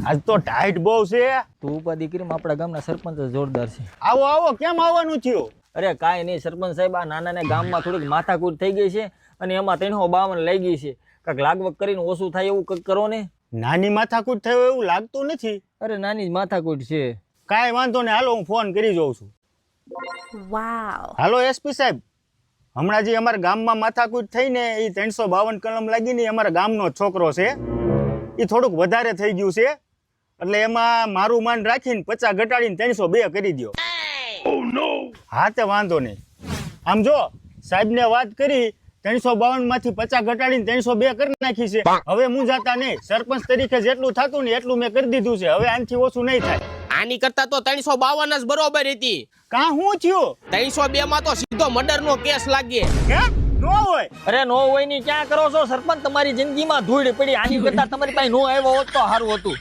આજ તો ટાઈટ બહુ છે. તું ઉપાધિ કરીને આપણા ગામના સરપંચ જ જોરદાર છે. આવો આવો, કેમ આવવાનું થયું? અરે કાંઈ નહીં સરપંચ સાહેબ, આ નાનાને ગામમાં થોડીક માથાકૂટ થઈ ગઈ છે અને એમાં 352 લઈ ગઈ છે. કાંઈક લાગવગ કરીને ઓછું થાય એવું કંઈક કરો ને. નાની માથાકૂટ થયો એવું લાગતું નથી. અરે નાની જ માથાકૂટ છે. કાંઈ વાંધો નહીં, હાલો હું ફોન કરી જોઉં છું. હાલો એસપી સાહેબ, હમણાં જે અમારા ગામમાં માથાકૂટ થઈ ને એ 352 કલમ લાગી ને અમારા ગામનો છોકરો છે. એ થોડુંક વધારે થઈ ગયું છે એટલે એમાં મારું માન રાખીને 50 ઘટાડીને 302 કરી દો. હા તે વાંધો નહીં. આમ જો સાહેબને વાત કરી 352 માંથી 50 ઘટાડીને 302 કરી નાખી છે. હવે હું જાતા નહીં, સરપંચ તરીકે જેટલું થતું ને એટલું મેં કરી દીધું છે. હવે આનાથી ઓછું નહીં થાય. આની કરતા તો 352 જ બરોબર હતી. કાં હું થયું? 302 માં તો સીધો મર્ડર નો કેસ લાગે. હે નો હોય? અરે નો હોય ની ક્યાં કરો છો સરપંચ? તમારી જિંદગીમાં ધૂળ પડી, આની કરતા તમારી પાસે નો આવ્યો હોત તો સારું હતું.